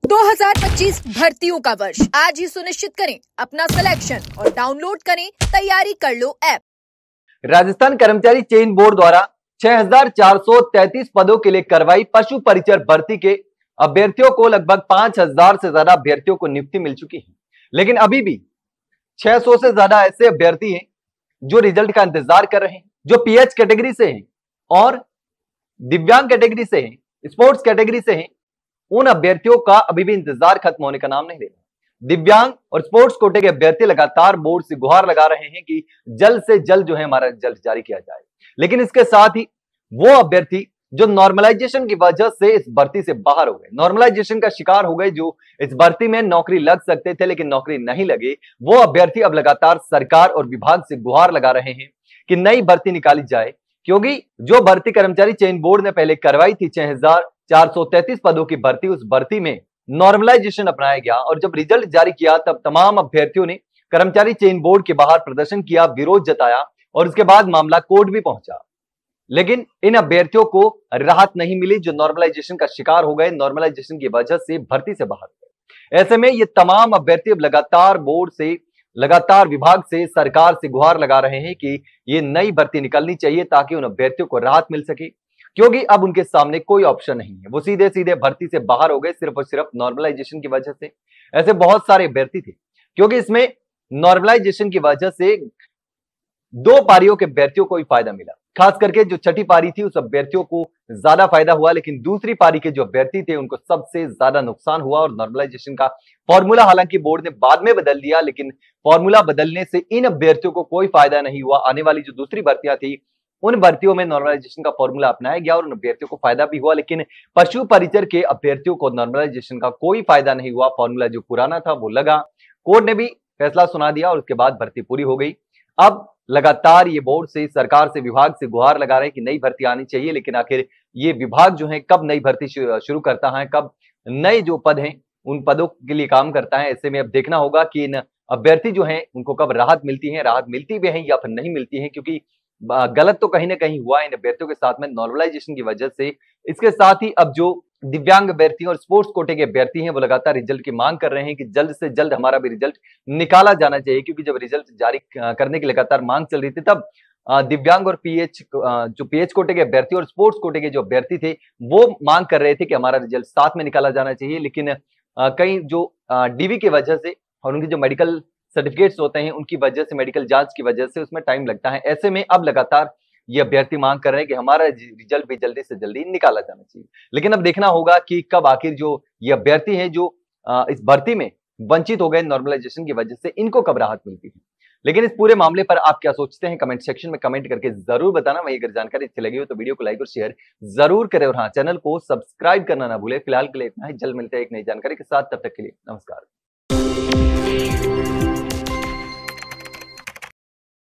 2025 भर्तियों का वर्ष आज ही सुनिश्चित करें अपना सिलेक्शन और डाउनलोड करें तैयारी कर लो ऐप। राजस्थान कर्मचारी चयन बोर्ड द्वारा 6,433 पदों के लिए करवाई पशु परिचर भर्ती के अभ्यर्थियों को लगभग 5,000 से ज्यादा अभ्यर्थियों को नियुक्ति मिल चुकी है, लेकिन अभी भी 600 से ज्यादा ऐसे अभ्यर्थी हैं जो रिजल्ट का इंतजार कर रहे हैं, जो पीएच कैटेगरी से हैं और दिव्यांग कैटेगरी से हैं, स्पोर्ट्स कैटेगरी से हैं। उन अभ्यर्थियों का अभी भी इंतजार खत्म होने का नाम नहीं ले रहा। दिव्यांग और स्पोर्ट्स कोटे के अभ्यर्थी लगातार बोर्ड से गुहार लगा रहे हैं कि जल्द से जल्द जो है हमारा रिजल्ट जारी किया जाए, लेकिन इसके साथ ही वो अभ्यर्थी जो नॉर्मलाइजेशन की वजह से इस भर्ती से बाहर हो गए, नॉर्मलाइजेशन का शिकार हो गए, जो इस भर्ती में नौकरी लग सकते थे लेकिन नौकरी नहीं लगे, वो अभ्यर्थी अब लगातार सरकार और विभाग से गुहार लगा रहे हैं कि नई भर्ती निकाली जाए, क्योंकि जो भर्ती कर्मचारी चयन बोर्ड ने पहले करवाई थी 6,433 पदों की भर्ती, उस भर्ती में नॉर्मलाइजेशन अपनाया गया और जब रिजल्ट जारी किया तब तमाम अभ्यर्थियों ने कर्मचारी चयन बोर्ड के बाहर प्रदर्शन किया, विरोध जताया और उसके बाद मामला कोर्ट भी पहुंचा। लेकिन इन अभ्यर्थियों को राहत नहीं मिली जो नॉर्मलाइजेशन का शिकार हो गए, नॉर्मलाइजेशन की वजह से भर्ती से बाहर गए। ऐसे में ये तमाम अभ्यर्थी अब लगातार बोर्ड से, लगातार विभाग से, सरकार से गुहार लगा रहे हैं कि ये नई भर्ती निकलनी चाहिए ताकि उन अभ्यर्थियों को राहत मिल सके, क्योंकि अब उनके सामने कोई ऑप्शन नहीं है। वो सीधे सीधे भर्ती से बाहर हो गए सिर्फ और सिर्फ नॉर्मलाइजेशन की वजह से। ऐसे बहुत सारे अभ्यर्थी थे, क्योंकि इसमें नॉर्मलाइजेशन की वजह से 2 पारियों के अभ्यर्थियों को ही फायदा मिला। खास करके जो छठी पारी थी उस अभ्यर्थियों को ज्यादा फायदा हुआ, लेकिन दूसरी पारी के जो अभ्यर्थी थे उनको सबसे ज्यादा नुकसान हुआ। और नॉर्मलाइजेशन का फॉर्मूला हालांकि बोर्ड ने बाद में बदल दिया, लेकिन फॉर्मूला बदलने से इन अभ्यर्थियों को कोई फायदा नहीं हुआ। आने वाली जो दूसरी भर्तियां थी उन भर्तियों में नॉर्मलाइजेशन का फॉर्मूला अपनाया गया और उन अभ्यर्थियों को फायदा भी हुआ, लेकिन पशु परिचर के अभ्यर्थियों को नॉर्मलाइजेशन का कोई फायदा नहीं हुआ। फॉर्मूला जो पुराना था वो लगा, कोर्ट ने भी फैसला सुना दिया और उसके बाद भर्ती पूरी हो गई। अब लगातार ये बोर्ड से, सरकार से, विभाग से गुहार लगा रहे हैं कि नई भर्ती आनी चाहिए, लेकिन आखिर ये विभाग जो है कब नई भर्ती शुरू करता है, कब नए जो पद हैं उन पदों के लिए काम करता है। ऐसे में अब देखना होगा कि इन अभ्यर्थी जो हैं उनको कब राहत मिलती है, राहत मिलती भी है या फिर नहीं मिलती है, क्योंकि गलत तो कहीं ना कहीं हुआ इन अभ्यर्थियों के साथ में नॉर्मलाइजेशन की वजह से। इसके साथ ही अब जो दिव्यांग अभ्यर्थी और स्पोर्ट्स कोटे के अभ्यर्थी हैं वो लगातार रिजल्ट की मांग कर रहे हैं कि जल्द से जल्द हमारा भी रिजल्ट निकाला जाना चाहिए, क्योंकि जब रिजल्ट जारी करने की लगातार मांग चल रही थी तब दिव्यांग और जो पीएच कोटे के अभ्यर्थी और स्पोर्ट्स कोटे के जो अभ्यर्थी थे वो मांग कर रहे थे कि हमारा रिजल्ट साथ में निकाला जाना चाहिए। लेकिन कई जो डीवी की वजह से और उनकी जो मेडिकल सर्टिफिकेट्स होते हैं उनकी वजह से, मेडिकल जांच की वजह से उसमें टाइम लगता है। ऐसे में अब लगातार ये अभ्यर्थी मांग कर रहे हैं कि हमारा रिजल्ट भी जल्दी से जल्दी निकाला जाना चाहिए। लेकिन अब देखना होगा कि कब आखिर जो ये अभ्यर्थी हैं जो इस भर्ती में वंचित हो गए नॉर्मलाइजेशन की वजह से, इनको कब राहत मिलती है। लेकिन इस पूरे मामले पर आप क्या सोचते हैं कमेंट सेक्शन में कमेंट करके जरूर बताना। वही अगर जानकारी अच्छी लगी हो तो वीडियो को लाइक और शेयर जरूर करें और हाँ, चैनल को सब्सक्राइब करना ना भूले। फिलहाल के लिए इतना ही, जल्द मिलते हैं एक नई जानकारी के साथ, तब तक के लिए नमस्कार।